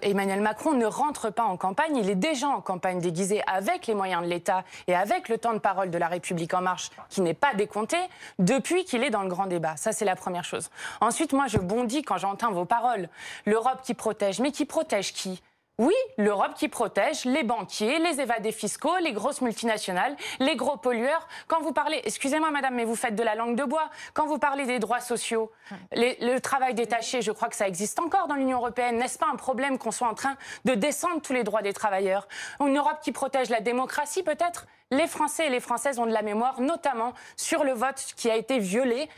Emmanuel Macron ne rentre pas en campagne, il est déjà en campagne déguisée avec les moyens de l'État et avec le temps de parole de La République En Marche qui n'est pas décompté depuis qu'il est dans le grand débat. Ça, c'est la première chose. Ensuite, moi, je bondis quand j'entends vos paroles. L'Europe qui protège, mais qui protège qui ? Oui, l'Europe qui protège les banquiers, les évadés fiscaux, les grosses multinationales, les gros pollueurs. Quand vous parlez, excusez-moi madame, mais vous faites de la langue de bois. Quand vous parlez des droits sociaux, le travail détaché, je crois que ça existe encore dans l'Union européenne. N'est-ce pas un problème qu'on soit en train de descendre tous les droits des travailleurs? Une Europe qui protège la démocratie peut-être? Les Français et les Françaises ont de la mémoire, notamment sur le vote qui a été violé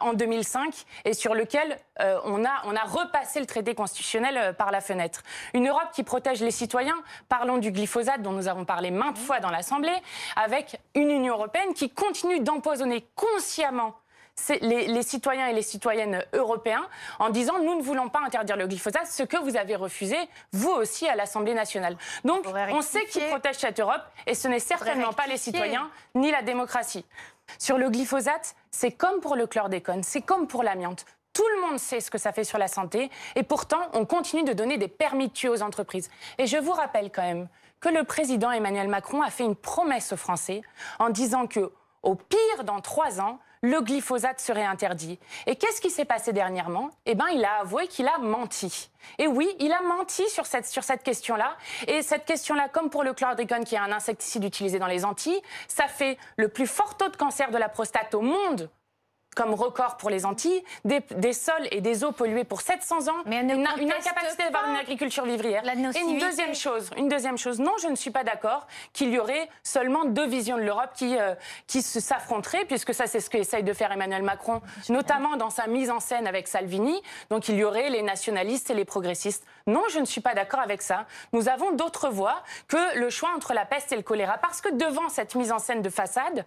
en 2005 et sur lequel on a repassé le traité constitutionnel par la fenêtre. Une Europe qui protège les citoyens, parlons du glyphosate dont nous avons parlé maintes fois dans l'Assemblée, avec une Union européenne qui continue d'empoisonner consciemment les citoyens et les citoyennes européens en disant nous ne voulons pas interdire le glyphosate, ce que vous avez refusé, vous aussi, à l'Assemblée nationale. Donc, on sait qui protège cette Europe et ce n'est certainement pas les citoyens ni la démocratie. Sur le glyphosate, c'est comme pour le chlordécone, c'est comme pour l'amiante. Tout le monde sait ce que ça fait sur la santé et pourtant, on continue de donner des permis de tuer aux entreprises. Et je vous rappelle quand même que le président Emmanuel Macron a fait une promesse aux Français en disant que, au pire, dans 3 ans, le glyphosate serait interdit. Et qu'est-ce qui s'est passé dernièrement? Eh bien, il a avoué qu'il a menti. Et oui, il a menti sur cette question-là. Et cette question-là, comme pour le chlordécone, qui est un insecticide utilisé dans les Antilles, ça fait le plus fort taux de cancer de la prostate au monde, comme record pour les Antilles, des sols et des eaux polluées pour 700 ans, mais une incapacité d'avoir une agriculture vivrière. Et une deuxième chose, non, je ne suis pas d'accord qu'il y aurait seulement 2 visions de l'Europe qui s'affronteraient, puisque ça, c'est ce qu'essaye de faire Emmanuel Macron, notamment dans sa mise en scène avec Salvini. Donc il y aurait les nationalistes et les progressistes. Non, je ne suis pas d'accord avec ça. Nous avons d'autres voies que le choix entre la peste et le choléra, parce que devant cette mise en scène de façade,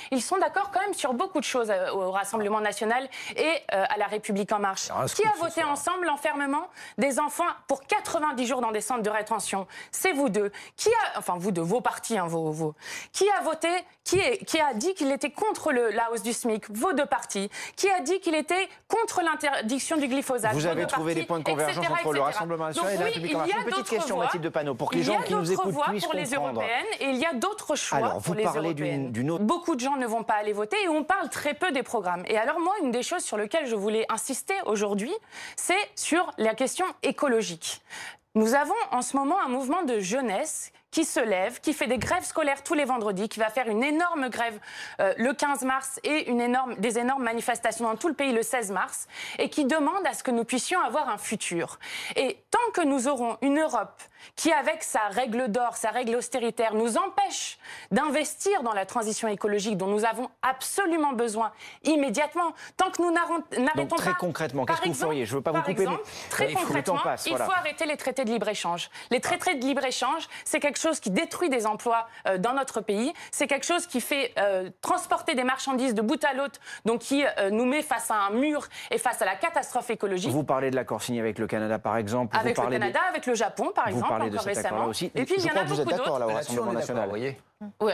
ils sont d'accord quand même sur beaucoup de choses au Rassemblement national et à La République En Marche. Qui a voté ensemble l'enfermement des enfants pour 90 jours dans des centres de rétention? C'est vous deux. Vous deux, vos partis, hein, Qui a voté, qui a dit qu'il était contre la hausse du SMIC? Vos 2 partis. Qui a dit qu'il était contre l'interdiction du glyphosate? Vous avez trouvé des points de convergence entre le Rassemblement national et La République En Marche. Une petite question, Mathilde Panot, pour que les gens qui nous écoutent puissent comprendre. Il y a d'autres voies pour les européennes et il y a d'autres choix. Alors, vous parlez d'une autre... Beaucoup de gens ne vont pas aller voter et on parle très peu des programmes. Et alors moi, une des choses sur lesquelles je voulais insister aujourd'hui, c'est sur la question écologique. Nous avons en ce moment un mouvement de jeunesse qui se lève, qui fait des grèves scolaires tous les vendredis, qui va faire une énorme grève le 15 mars et des énormes manifestations dans tout le pays le 16 mars, et qui demande à ce que nous puissions avoir un futur. Et tant que nous aurons une Europe qui, avec sa règle d'or, sa règle austéritaire, nous empêche d'investir dans la transition écologique dont nous avons absolument besoin immédiatement, tant que nous n'arrêtons pas... Très concrètement, qu'est-ce que vous feriez? Je ne veux pas vous couper, mais très concrètement, il faut arrêter les traités de libre-échange. Les traités de libre-échange, c'est quelque chose qui détruit des emplois dans notre pays. C'est quelque chose qui fait transporter des marchandises de bout à l'autre, donc qui nous met face à un mur et face à la catastrophe écologique. Vous parlez de l'accord signé avec le Canada, par exemple. Avec le Canada, avec le Japon, par exemple, parlez de cet accord-là aussi. Et puis, il y en a beaucoup d'autres. Là, au Rassemblement national. voyez.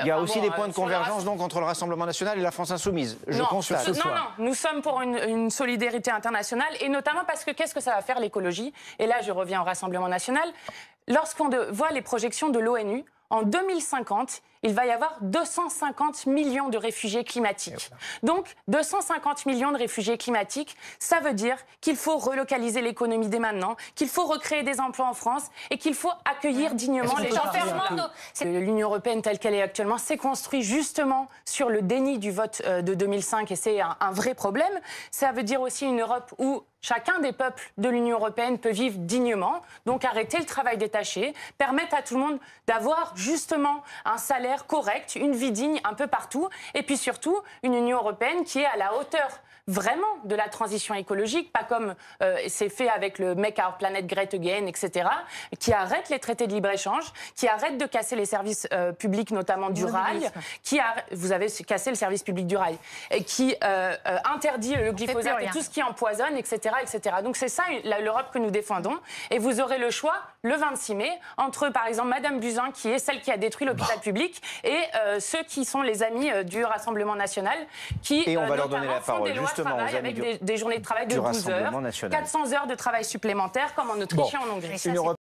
Il y a aussi des points de convergence donc entre le Rassemblement national et la France insoumise. Je constate. Non, nous sommes pour une solidarité internationale et notamment parce que qu'est-ce que ça va faire l'écologie? Et là, je reviens au Rassemblement national. Lorsqu'on voit les projections de l'ONU, en 2050, il va y avoir 250 millions de réfugiés climatiques. Donc, 250 millions de réfugiés climatiques, ça veut dire qu'il faut relocaliser l'économie dès maintenant, qu'il faut recréer des emplois en France et qu'il faut accueillir dignement les gens. L'Union européenne telle qu'elle est actuellement s'est construite justement sur le déni du vote de 2005 et c'est un vrai problème. Ça veut dire aussi une Europe où chacun des peuples de l'Union européenne peut vivre dignement, donc arrêter le travail détaché, permettre à tout le monde d'avoir justement un salaire correct, une vie digne un peu partout, et puis surtout une Union européenne qui est à la hauteur vraiment de la transition écologique, pas comme c'est fait avec le Make Our Planet Great Again, etc., qui arrête les traités de libre-échange, qui arrête de casser les services publics, notamment du rail, vous avez cassé le service public du rail, et qui interdit le glyphosate et tout ce qui empoisonne, etc. etc. Donc c'est ça l'Europe que nous défendons. Et vous aurez le choix, le 26 mai, entre, par exemple, Madame Buzyn, qui est celle qui a détruit l'hôpital public, et ceux qui sont les amis du Rassemblement national, qui et on va leur donner la parole, justement, aux amis avec des journées de travail de 12 heures, 400 heures de travail supplémentaire, comme en Autriche et en Hongrie.